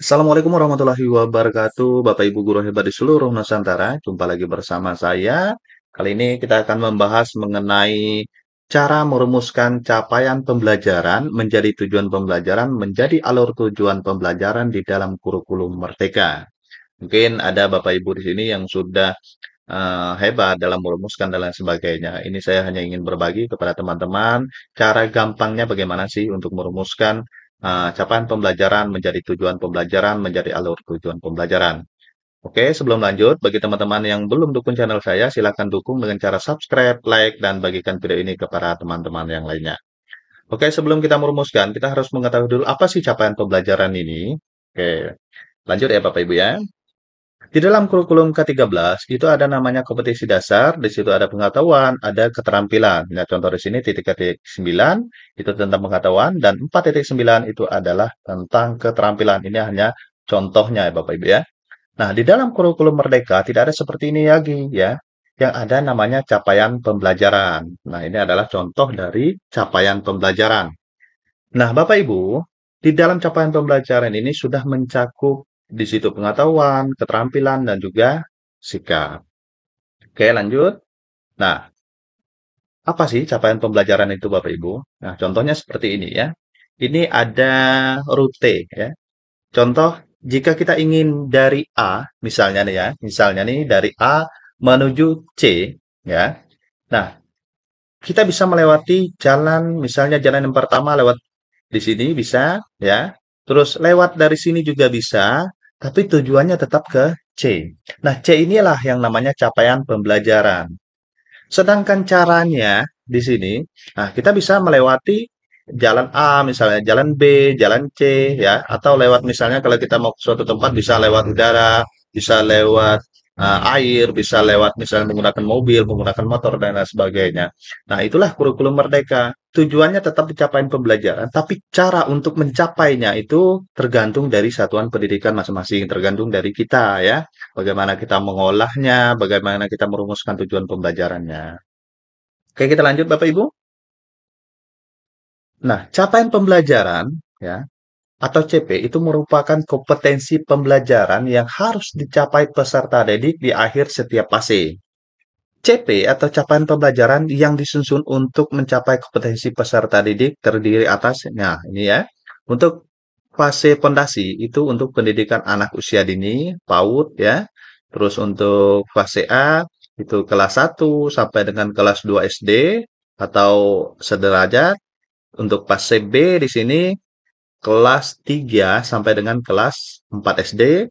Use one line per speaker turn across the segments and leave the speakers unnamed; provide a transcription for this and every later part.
Assalamualaikum warahmatullahi wabarakatuh, Bapak Ibu guru hebat di seluruh Nusantara. Jumpa lagi bersama saya. Kali ini kita akan membahas mengenai cara merumuskan capaian pembelajaran menjadi tujuan pembelajaran, menjadi alur tujuan pembelajaran di dalam kurikulum Merdeka. Mungkin ada Bapak Ibu di sini yang sudah hebat dalam merumuskan dan lain sebagainya. Ini saya hanya ingin berbagi kepada teman-teman cara gampangnya bagaimana sih untuk merumuskan capaian pembelajaran menjadi tujuan pembelajaran, menjadi alur tujuan pembelajaran. Oke, sebelum lanjut, bagi teman-teman yang belum dukung channel saya, silakan dukung dengan cara subscribe, like, dan bagikan video ini kepada teman-teman yang lainnya. Oke, sebelum kita merumuskan, kita harus mengetahui dulu apa sih capaian pembelajaran ini. Oke, lanjut ya Bapak Ibu ya. Di dalam kurikulum ke-13 itu ada namanya kompetisi dasar, di situ ada pengetahuan, ada keterampilan. Nah, contoh di sini titik-titik 9 itu tentang pengetahuan dan 4.9 itu adalah tentang keterampilan. Ini hanya contohnya ya Bapak Ibu ya. Nah, di dalam kurikulum Merdeka tidak ada seperti ini lagi ya. Yang ada namanya capaian pembelajaran. Nah, ini adalah contoh dari capaian pembelajaran. Nah, Bapak Ibu, di dalam capaian pembelajaran ini sudah mencakup di situ pengetahuan, keterampilan, dan juga sikap. Oke, lanjut. Nah, apa sih capaian pembelajaran itu, Bapak Ibu? Nah, contohnya seperti ini ya. Ini ada rute ya. Contoh, jika kita ingin dari A, misalnya nih ya, misalnya nih dari A menuju C, ya. Nah, kita bisa melewati jalan, misalnya jalan yang pertama lewat di sini bisa, ya. Terus lewat dari sini juga bisa, tapi tujuannya tetap ke C. Nah, C inilah yang namanya capaian pembelajaran. Sedangkan caranya di sini, nah kita bisa melewati jalan A, misalnya jalan B, jalan C, ya, atau lewat misalnya kalau kita mau ke suatu tempat bisa lewat udara, bisa lewat air, bisa lewat misalnya menggunakan mobil, menggunakan motor dan lain sebagainya. Nah, itulah kurikulum Merdeka. Tujuannya tetap pencapaian pembelajaran, tapi cara untuk mencapainya itu tergantung dari satuan pendidikan masing-masing, tergantung dari kita ya. Bagaimana kita mengolahnya, bagaimana kita merumuskan tujuan pembelajarannya. Oke, kita lanjut Bapak Ibu. Nah, capaian pembelajaran ya atau CP itu merupakan kompetensi pembelajaran yang harus dicapai peserta didik di akhir setiap fase. CP atau capaian pembelajaran yang disusun untuk mencapai kompetensi peserta didik terdiri atas, nah ini ya, untuk fase pondasi itu untuk pendidikan anak usia dini, PAUD ya. Terus untuk fase A itu kelas 1 sampai dengan kelas 2 SD atau sederajat. Untuk fase B di sini kelas 3 sampai dengan kelas 4 SD.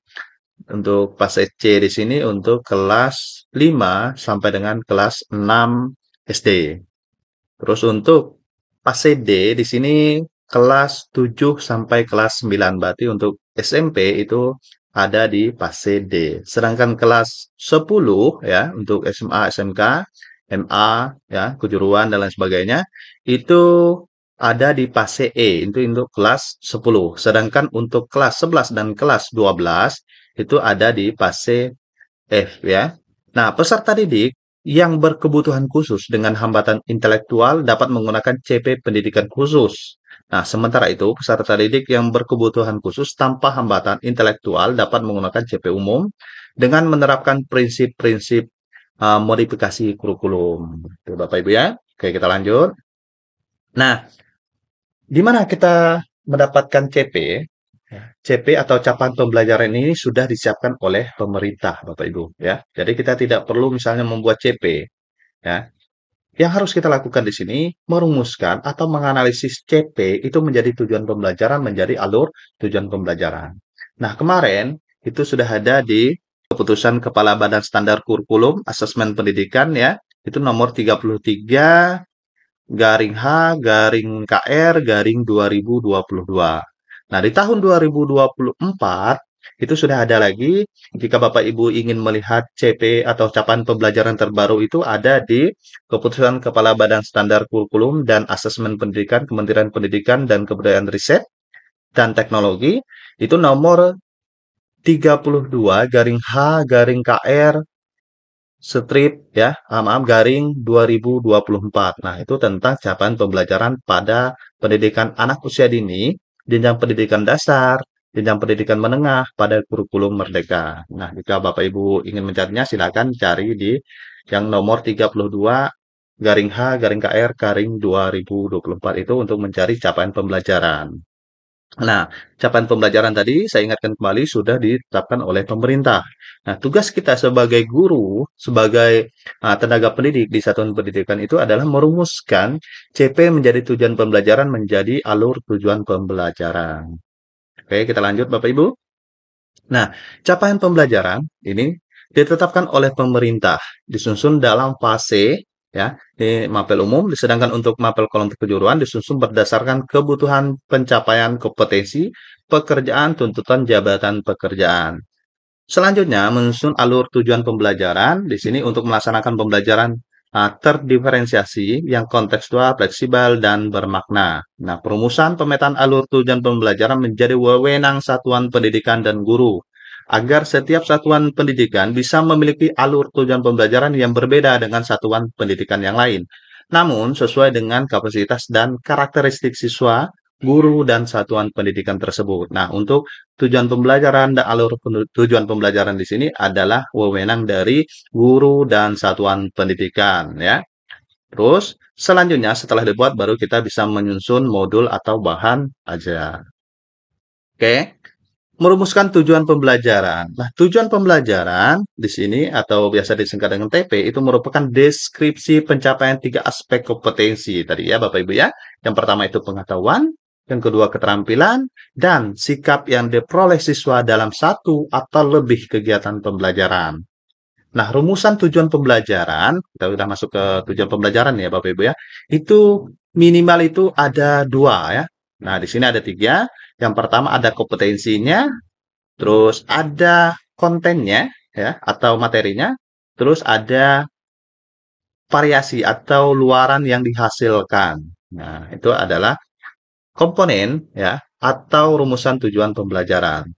Untuk fase C di sini untuk kelas 5 sampai dengan kelas 6 SD. Terus untuk fase D di sini kelas 7 sampai kelas 9. Berarti untuk SMP itu ada di fase D. Sedangkan kelas 10 ya untuk SMA, SMK, MA ya, kejuruan dan lain sebagainya itu ada di fase E itu untuk kelas 10. Sedangkan untuk kelas 11 dan kelas 12 itu ada di fase F ya. Nah, peserta didik yang berkebutuhan khusus dengan hambatan intelektual dapat menggunakan CP pendidikan khusus. Nah, sementara itu, peserta didik yang berkebutuhan khusus tanpa hambatan intelektual dapat menggunakan CP umum dengan menerapkan prinsip-prinsip modifikasi kurikulum. Itu Bapak Ibu ya. Oke, kita lanjut. Nah, di mana kita mendapatkan CP? CP atau capaian pembelajaran ini sudah disiapkan oleh pemerintah, Bapak Ibu, ya. Jadi kita tidak perlu misalnya membuat CP, ya. Yang harus kita lakukan di sini merumuskan atau menganalisis CP itu menjadi tujuan pembelajaran, menjadi alur tujuan pembelajaran. Nah, kemarin itu sudah ada di keputusan Kepala Badan Standar Kurikulum Asesmen Pendidikan ya, itu nomor 33 garing H garing KR garing 2022. Nah, di tahun 2024 itu sudah ada lagi jika Bapak Ibu ingin melihat CP atau capaian pembelajaran terbaru itu ada di Keputusan Kepala Badan Standar Kurikulum dan Asesmen Pendidikan Kementerian Pendidikan dan Kebudayaan Riset dan Teknologi itu nomor 32 garing H garing KR strip ya, maaf garing 2024. Nah, itu tentang capaian pembelajaran pada pendidikan anak usia dini, jenjang pendidikan dasar, jenjang pendidikan menengah pada kurikulum Merdeka. Nah, jika Bapak Ibu ingin mencarinya, silakan cari di yang nomor 32 garing H garing KR garing 2024 itu untuk mencari capaian pembelajaran. Nah, capaian pembelajaran tadi saya ingatkan kembali sudah ditetapkan oleh pemerintah. Nah, tugas kita sebagai guru, sebagai tenaga pendidik di satuan pendidikan itu adalah merumuskan CP menjadi tujuan pembelajaran menjadi alur tujuan pembelajaran. Oke, kita lanjut Bapak Ibu. Nah, capaian pembelajaran ini ditetapkan oleh pemerintah, disusun dalam fase ya, di mapel umum, sedangkan untuk mapel kelompok kejuruan disusun berdasarkan kebutuhan pencapaian kompetensi pekerjaan tuntutan jabatan pekerjaan. Selanjutnya, menyusun alur tujuan pembelajaran. Di sini untuk melaksanakan pembelajaran terdiferensiasi yang kontekstual, fleksibel, dan bermakna. Nah, perumusan pemetaan alur tujuan pembelajaran menjadi wewenang satuan pendidikan dan guru, agar setiap satuan pendidikan bisa memiliki alur tujuan pembelajaran yang berbeda dengan satuan pendidikan yang lain. Namun, sesuai dengan kapasitas dan karakteristik siswa, guru, dan satuan pendidikan tersebut. Nah, untuk tujuan pembelajaran dan alur tujuan pembelajaran di sini adalah wewenang dari guru dan satuan pendidikan ya. Terus selanjutnya setelah dibuat baru kita bisa menyusun modul atau bahan ajar. Oke. Merumuskan tujuan pembelajaran. Nah, tujuan pembelajaran di sini atau biasa disingkat dengan TP itu merupakan deskripsi pencapaian tiga aspek kompetensi tadi ya Bapak Ibu ya. Yang pertama itu pengetahuan, yang kedua keterampilan, dan sikap yang diperoleh siswa dalam satu atau lebih kegiatan pembelajaran. Nah, rumusan tujuan pembelajaran, kita sudah masuk ke tujuan pembelajaran ya Bapak Ibu ya, itu minimal itu ada dua ya. Nah, di sini ada tiga. Yang pertama ada kompetensinya, terus ada kontennya ya atau materinya, terus ada variasi atau luaran yang dihasilkan. Nah, itu adalah komponen ya atau rumusan tujuan pembelajaran.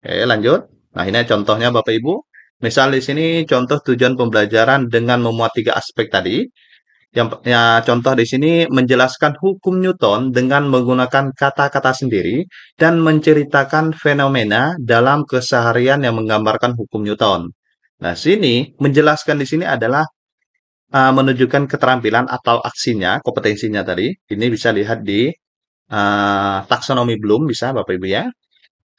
Oke, lanjut. Nah, ini contohnya Bapak Ibu. Misal di sini contoh tujuan pembelajaran dengan memuat tiga aspek tadi. Yang ya, contoh di sini menjelaskan hukum Newton dengan menggunakan kata-kata sendiri dan menceritakan fenomena dalam keseharian yang menggambarkan hukum Newton. Nah, sini menjelaskan di sini adalah menunjukkan keterampilan atau aksinya, kompetensinya tadi. Ini bisa lihat di taksonomi Bloom bisa Bapak Ibu ya.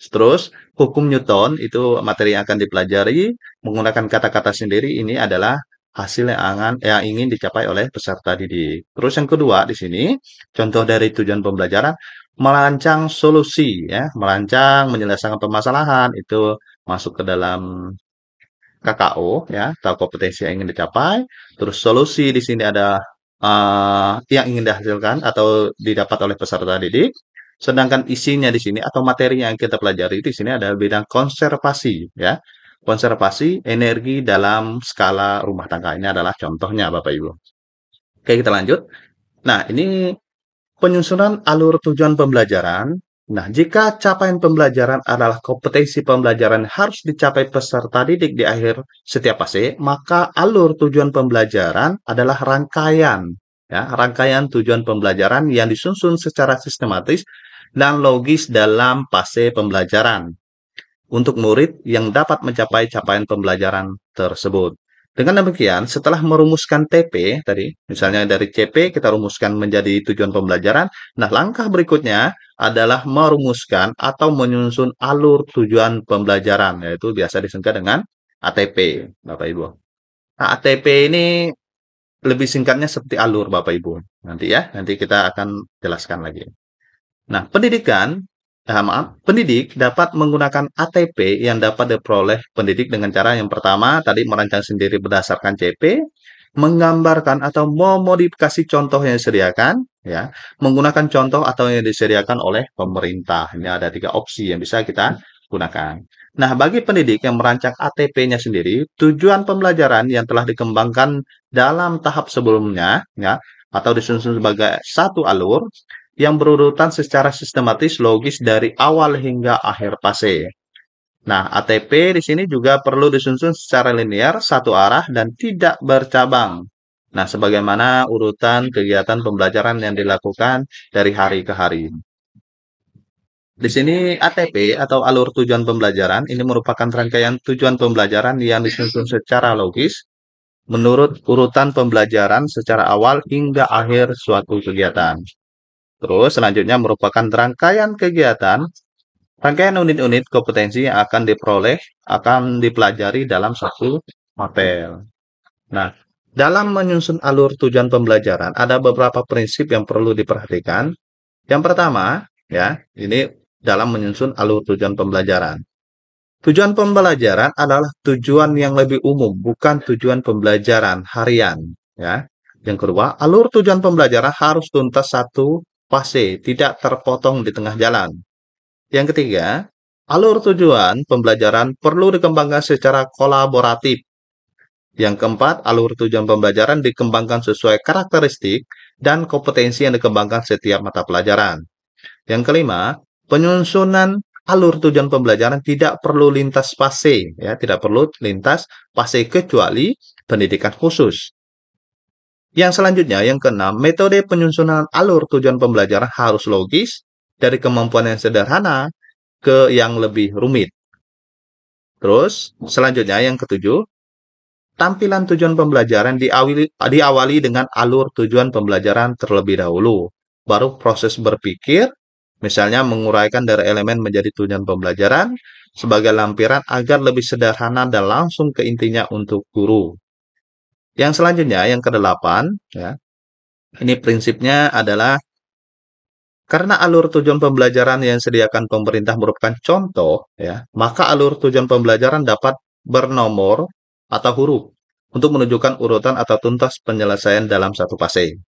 Terus hukum Newton itu materi yang akan dipelajari menggunakan kata-kata sendiri ini adalah hasil yang ingin dicapai oleh peserta didik. Terus yang kedua di sini contoh dari tujuan pembelajaran merancang solusi ya, merancang menyelesaikan permasalahan itu masuk ke dalam KKO ya, atau kompetensi yang ingin dicapai. Terus solusi di sini ada yang ingin dihasilkan atau didapat oleh peserta didik. Sedangkan isinya di sini atau materi yang kita pelajari di sini adalah bidang konservasi ya. Konservasi energi dalam skala rumah tangga. Ini adalah contohnya Bapak Ibu. Oke, kita lanjut. Nah, ini penyusunan alur tujuan pembelajaran. Nah, jika capaian pembelajaran adalah kompetensi pembelajaran harus dicapai peserta didik di akhir setiap fase, maka alur tujuan pembelajaran adalah rangkaian ya, rangkaian tujuan pembelajaran yang disusun secara sistematis dan logis dalam fase pembelajaran untuk murid yang dapat mencapai capaian pembelajaran tersebut. Dengan demikian, setelah merumuskan TP tadi, misalnya dari CP kita rumuskan menjadi tujuan pembelajaran. Nah, langkah berikutnya adalah merumuskan atau menyusun alur tujuan pembelajaran, yaitu biasa disingkat dengan ATP, Bapak Ibu. Nah, ATP ini lebih singkatnya seperti alur, Bapak Ibu. Nanti ya, nanti kita akan jelaskan lagi. Nah, pendidik dapat menggunakan ATP yang dapat diperoleh pendidik dengan cara yang pertama, tadi merancang sendiri berdasarkan CP, menggambarkan atau memodifikasi contoh yang disediakan, ya, menggunakan contoh atau yang disediakan oleh pemerintah. Ini ada tiga opsi yang bisa kita gunakan. Nah, bagi pendidik yang merancang ATP-nya sendiri, tujuan pembelajaran yang telah dikembangkan dalam tahap sebelumnya, ya, atau disusun sebagai satu alur, yang berurutan secara sistematis logis dari awal hingga akhir fase. Nah, ATP di sini juga perlu disusun secara linear, satu arah, dan tidak bercabang. Nah, sebagaimana urutan kegiatan pembelajaran yang dilakukan dari hari ke hari. Di sini ATP atau alur tujuan pembelajaran ini merupakan rangkaian tujuan pembelajaran yang disusun secara logis menurut urutan pembelajaran secara awal hingga akhir suatu kegiatan. Terus selanjutnya merupakan rangkaian kegiatan, rangkaian unit-unit kompetensi yang akan diperoleh, akan dipelajari dalam satu mapel. Nah, dalam menyusun alur tujuan pembelajaran ada beberapa prinsip yang perlu diperhatikan. Yang pertama, ya, ini dalam menyusun alur tujuan pembelajaran. Tujuan pembelajaran adalah tujuan yang lebih umum, bukan tujuan pembelajaran harian, ya. Yang kedua, alur tujuan pembelajaran harus tuntas satu fase, tidak terpotong di tengah jalan. Yang ketiga, alur tujuan pembelajaran perlu dikembangkan secara kolaboratif. Yang keempat, alur tujuan pembelajaran dikembangkan sesuai karakteristik dan kompetensi yang dikembangkan setiap mata pelajaran. Yang kelima, penyusunan alur tujuan pembelajaran tidak perlu lintas fase, ya, tidak perlu lintas fase kecuali pendidikan khusus. Yang selanjutnya, yang keenam, metode penyusunan alur tujuan pembelajaran harus logis dari kemampuan yang sederhana ke yang lebih rumit. Terus, selanjutnya yang ketujuh, tampilan tujuan pembelajaran diawali dengan alur tujuan pembelajaran terlebih dahulu. Baru proses berpikir, misalnya menguraikan dari elemen menjadi tujuan pembelajaran sebagai lampiran agar lebih sederhana dan langsung ke intinya untuk guru. Yang selanjutnya, yang kedelapan, ya, ini prinsipnya adalah karena alur tujuan pembelajaran yang disediakan pemerintah merupakan contoh, ya, maka alur tujuan pembelajaran dapat bernomor atau huruf untuk menunjukkan urutan atau tuntas penyelesaian dalam satu fase.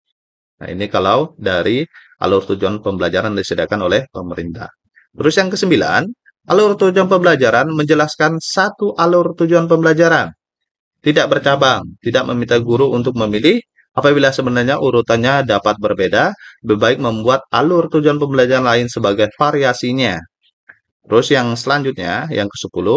Nah, ini kalau dari alur tujuan pembelajaran disediakan oleh pemerintah. Terus yang kesembilan, alur tujuan pembelajaran menjelaskan satu alur tujuan pembelajaran. Tidak bercabang, tidak meminta guru untuk memilih. Apabila sebenarnya urutannya dapat berbeda, lebih baik membuat alur tujuan pembelajaran lain sebagai variasinya. Terus yang selanjutnya, yang ke-10,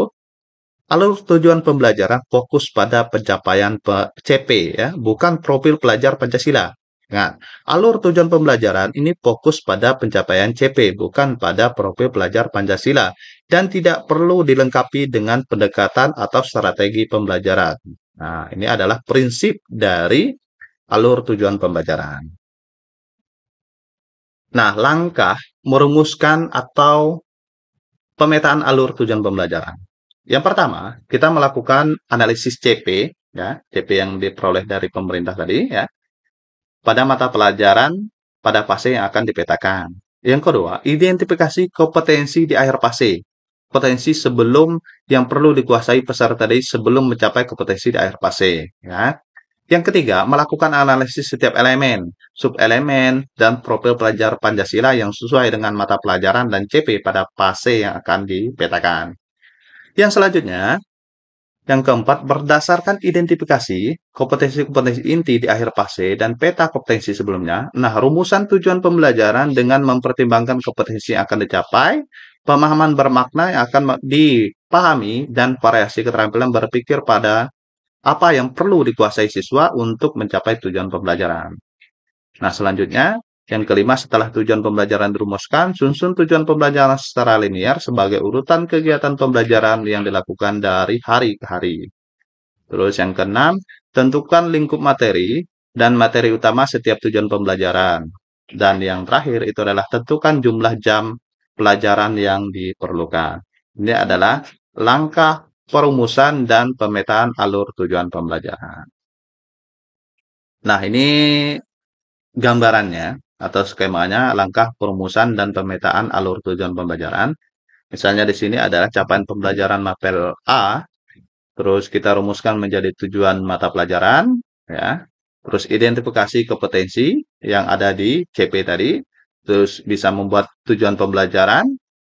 alur tujuan pembelajaran fokus pada pencapaian CP, ya, bukan profil pelajar Pancasila. Nah, alur tujuan pembelajaran ini fokus pada pencapaian CP, bukan pada profil pelajar Pancasila, dan tidak perlu dilengkapi dengan pendekatan atau strategi pembelajaran. Nah, ini adalah prinsip dari alur tujuan pembelajaran. Nah, langkah merumuskan atau pemetaan alur tujuan pembelajaran. Yang pertama, kita melakukan analisis CP, ya, CP yang diperoleh dari pemerintah tadi, ya, pada mata pelajaran pada fase yang akan dipetakan. Yang kedua, identifikasi kompetensi di akhir fase. Potensi sebelum yang perlu dikuasai peserta tadi sebelum mencapai kompetensi di akhir fase. Ya. Yang ketiga, melakukan analisis setiap elemen, subelemen, dan profil pelajar Pancasila yang sesuai dengan mata pelajaran dan CP pada fase yang akan dipetakan. Yang selanjutnya, yang keempat, berdasarkan identifikasi kompetensi-kompetensi inti di akhir fase dan peta kompetensi sebelumnya. Nah, rumusan tujuan pembelajaran dengan mempertimbangkan kompetensi yang akan dicapai, pemahaman bermakna yang akan dipahami, dan variasi keterampilan berpikir pada apa yang perlu dikuasai siswa untuk mencapai tujuan pembelajaran. Nah, selanjutnya, yang kelima, setelah tujuan pembelajaran dirumuskan, susun tujuan pembelajaran secara linear sebagai urutan kegiatan pembelajaran yang dilakukan dari hari ke hari. Terus yang keenam, tentukan lingkup materi dan materi utama setiap tujuan pembelajaran. Dan yang terakhir itu adalah tentukan jumlah jam pelajaran yang diperlukan. Ini adalah langkah perumusan dan pemetaan alur tujuan pembelajaran. Nah, ini gambarannya atau skemanya langkah perumusan dan pemetaan alur tujuan pembelajaran. Misalnya di sini adalah capaian pembelajaran mapel A, terus kita rumuskan menjadi tujuan mata pelajaran, ya. Terus identifikasi kompetensi yang ada di CP tadi, terus bisa membuat tujuan pembelajaran.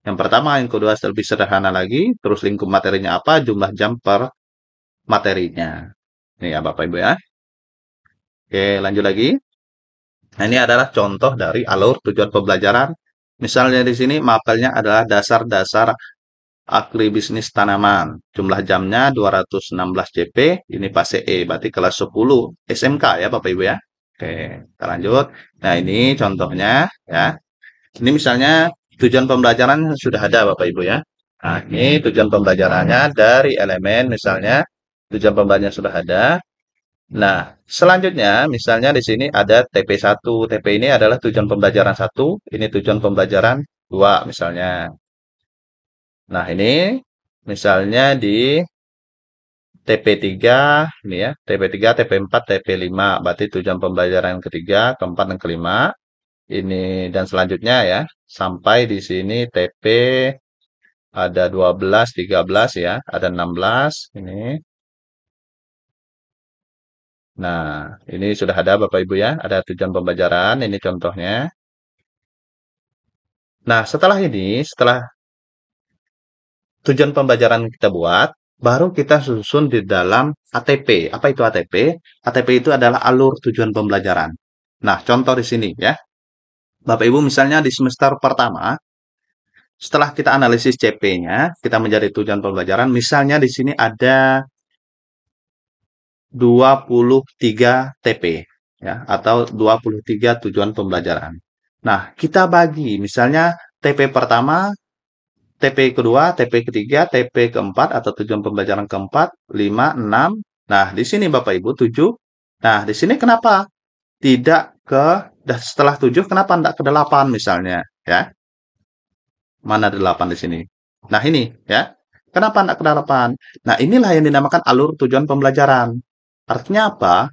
Yang pertama, yang kedua lebih sederhana lagi, terus lingkup materinya apa, jumlah jam per materinya. Ini ya Bapak Ibu ya. Oke, lanjut lagi. Nah, ini adalah contoh dari alur tujuan pembelajaran. Misalnya di sini mapelnya adalah dasar-dasar agribisnis tanaman. Jumlah jamnya 216 JP. Ini fase E, berarti kelas 10 SMK ya Bapak Ibu ya. Oke, kita lanjut. Nah, ini contohnya ya. Ini misalnya tujuan pembelajaran sudah ada Bapak Ibu ya. Nah, ini tujuan pembelajarannya dari elemen misalnya tujuan pembelajaran sudah ada. Nah, selanjutnya misalnya di sini ada TP1. TP ini adalah tujuan pembelajaran 1, ini tujuan pembelajaran 2 misalnya. Nah, ini misalnya di TP3 ini ya, TP3, TP4, TP5. Berarti tujuan pembelajaran yang ketiga, keempat, dan kelima. Ini dan selanjutnya ya, sampai di sini TP ada 12, 13 ya, ada 16 ini. Nah, ini sudah ada Bapak Ibu ya, ada tujuan pembelajaran, ini contohnya. Nah, setelah tujuan pembelajaran kita buat, baru kita susun di dalam ATP. Apa itu ATP? ATP itu adalah alur tujuan pembelajaran. Nah, contoh di sini ya. Bapak Ibu misalnya di semester pertama, setelah kita analisis CP-nya, kita menjadi tujuan pembelajaran, misalnya di sini ada 23 TP ya atau 23 tujuan pembelajaran. Nah, kita bagi misalnya TP pertama, TP kedua, TP ketiga, TP keempat atau tujuan pembelajaran keempat, 5, 6. Nah, di sini Bapak Ibu 7. Nah, di sini kenapa tidak ke setelah 7 kenapa tidak ke 8 misalnya ya? Mana 8 di sini? Nah, ini ya. Kenapa tidak ke 8? Nah, inilah yang dinamakan alur tujuan pembelajaran. Artinya apa?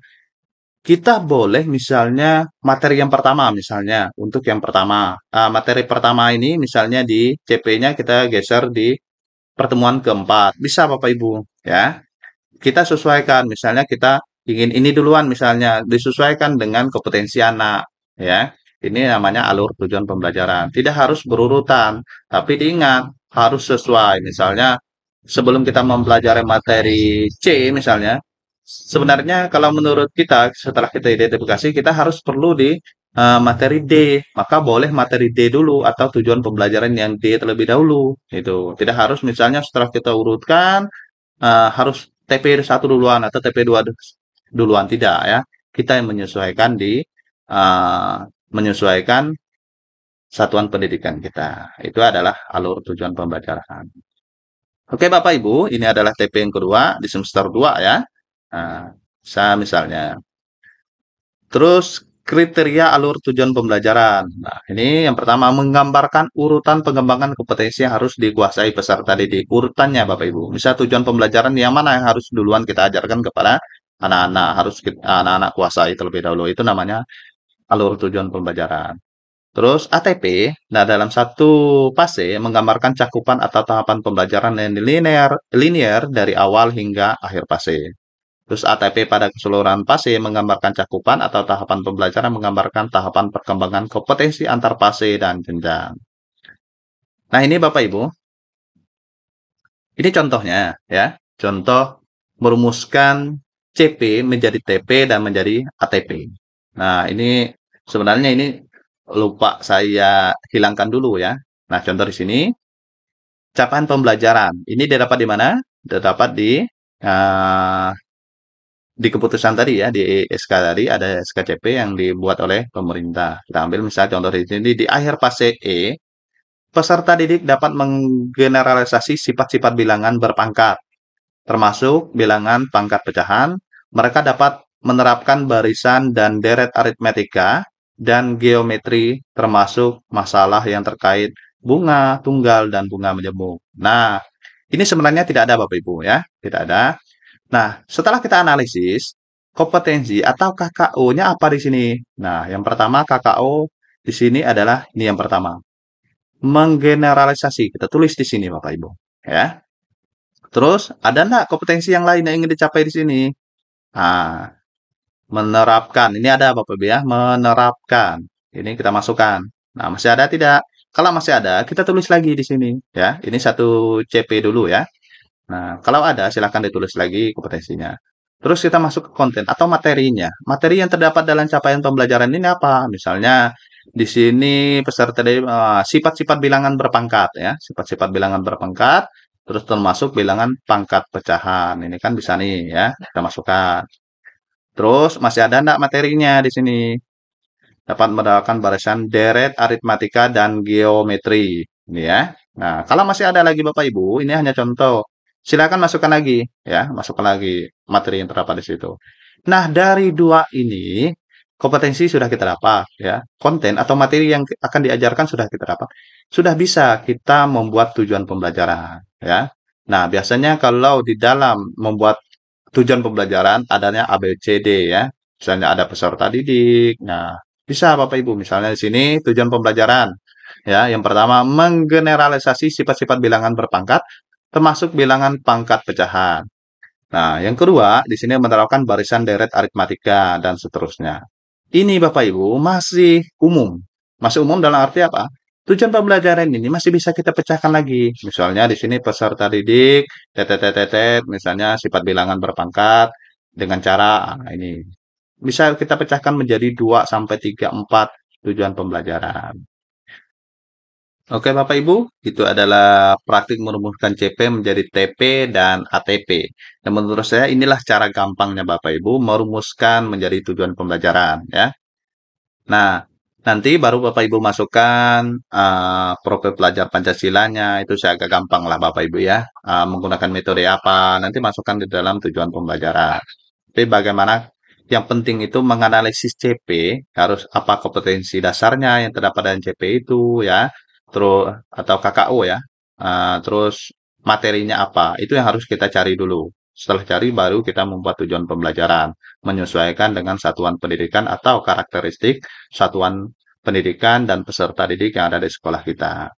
Kita boleh misalnya materi yang pertama misalnya untuk yang pertama. Materi pertama ini misalnya di CP-nya kita geser di pertemuan keempat. Bisa Bapak Ibu ya. Kita sesuaikan misalnya kita ingin ini duluan misalnya disesuaikan dengan kompetensi anak ya. Ini namanya alur tujuan pembelajaran. Tidak harus berurutan, tapi diingat harus sesuai. Misalnya sebelum kita mempelajari materi C misalnya, sebenarnya kalau menurut kita setelah kita identifikasi kita harus perlu di materi D, maka boleh materi D dulu atau tujuan pembelajaran yang D terlebih dahulu. Itu tidak harus misalnya setelah kita urutkan harus TP1 duluan atau TP2 duluan tidak ya. Kita yang menyesuaikan di menyesuaikan satuan pendidikan kita. Itu adalah alur tujuan pembelajaran. Oke Bapak Ibu, ini adalah TP yang kedua di semester 2 ya. Nah, saya misalnya. Terus kriteria alur tujuan pembelajaran. Nah, ini yang pertama menggambarkan urutan pengembangan kompetensi yang harus dikuasai peserta didik. Urutannya Bapak Ibu. Misal tujuan pembelajaran yang mana yang harus duluan kita ajarkan kepada anak-anak, harus anak-anak kuasai terlebih dahulu. Itu namanya alur tujuan pembelajaran. Terus ATP, nah dalam satu fase menggambarkan cakupan atau tahapan pembelajaran yang linear dari awal hingga akhir fase. Terus ATP pada keseluruhan fase menggambarkan cakupan atau tahapan pembelajaran menggambarkan tahapan perkembangan kompetensi antar fase dan jenjang. Nah, ini Bapak Ibu, ini contohnya ya. Contoh merumuskan CP menjadi TP dan menjadi ATP. Nah, ini sebenarnya ini lupa saya hilangkan dulu ya. Nah, contoh di sini capaian pembelajaran. Ini didapat di mana? Didapat di keputusan tadi ya, di SK tadi ada SKCP yang dibuat oleh pemerintah. Kita ambil misalnya contoh di sini di akhir fase E, peserta didik dapat menggeneralisasi sifat-sifat bilangan berpangkat, termasuk bilangan pangkat pecahan. Mereka dapat menerapkan barisan dan deret aritmetika dan geometri, termasuk masalah yang terkait bunga tunggal dan bunga menjemuk. Nah, ini sebenarnya tidak ada Bapak Ibu ya, tidak ada. Nah, setelah kita analisis kompetensi atau KKO-nya apa di sini? Nah, yang pertama KKO di sini adalah ini yang pertama. Menggeneralisasi. Kita tulis di sini Bapak Ibu, ya. Terus ada enggak kompetensi yang lain yang ingin dicapai di sini? Nah, menerapkan. Ini ada Bapak Ibu ya, menerapkan. Ini kita masukkan. Nah, masih ada tidak? Kalau masih ada, kita tulis lagi di sini, ya. Ini satu CP dulu ya. Nah, kalau ada silahkan ditulis lagi kompetensinya. Terus kita masuk ke konten atau materinya. Materi yang terdapat dalam capaian pembelajaran ini apa? Misalnya di sini peserta dari sifat-sifat bilangan berpangkat ya, sifat-sifat bilangan berpangkat, terus termasuk bilangan pangkat pecahan. Ini kan bisa nih ya, kita masukkan. Terus masih ada enggak materinya di sini? dapat mendapatkan barisan deret aritmatika dan geometri. Ini ya. Nah, kalau masih ada lagi Bapak Ibu, ini hanya contoh. Silakan masukkan lagi ya, masukkan lagi materi yang terdapat di situ. Nah, dari dua ini kompetensi sudah kita dapat ya, konten atau materi yang akan diajarkan sudah kita dapat. Sudah bisa kita membuat tujuan pembelajaran ya. Nah, biasanya kalau di dalam membuat tujuan pembelajaran adanya A, B, C, D ya. Misalnya ada peserta didik. Nah, bisa Bapak Ibu, misalnya di sini tujuan pembelajaran. Ya, yang pertama menggeneralisasi sifat-sifat bilangan berpangkat termasuk bilangan pangkat pecahan. Nah, yang kedua di sini menerapkan barisan deret aritmatika dan seterusnya. Ini Bapak Ibu masih umum. Masih umum dalam arti apa? Tujuan pembelajaran ini masih bisa kita pecahkan lagi. Misalnya di sini peserta didik, tetet, misalnya sifat bilangan berpangkat dengan cara ini. Bisa kita pecahkan menjadi 2 sampai 3, 4 tujuan pembelajaran. Oke Bapak Ibu, itu adalah praktik merumuskan CP menjadi TP dan ATP. Dan menurut saya inilah cara gampangnya Bapak Ibu merumuskan menjadi tujuan pembelajaran ya. Nah, nanti baru Bapak Ibu masukkan profil pelajar Pancasilanya, itu saya agak gampang lah Bapak Ibu ya. Menggunakan metode apa, nanti masukkan di dalam tujuan pembelajaran. Tapi bagaimana yang penting itu menganalisis CP, harus apa kompetensi dasarnya yang terdapat dalam CP itu ya, terus atau KKO ya, terus materinya apa, itu yang harus kita cari dulu. Setelah cari baru kita membuat tujuan pembelajaran, menyesuaikan dengan satuan pendidikan atau karakteristik satuan pendidikan dan peserta didik yang ada di sekolah kita.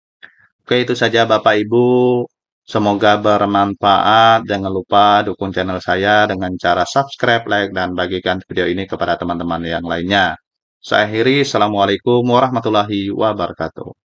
Oke, itu saja Bapak Ibu. Semoga bermanfaat. Jangan lupa dukung channel saya dengan cara subscribe, like, dan bagikan video ini kepada teman-teman yang lainnya. Saya akhiri. Assalamualaikum warahmatullahi wabarakatuh.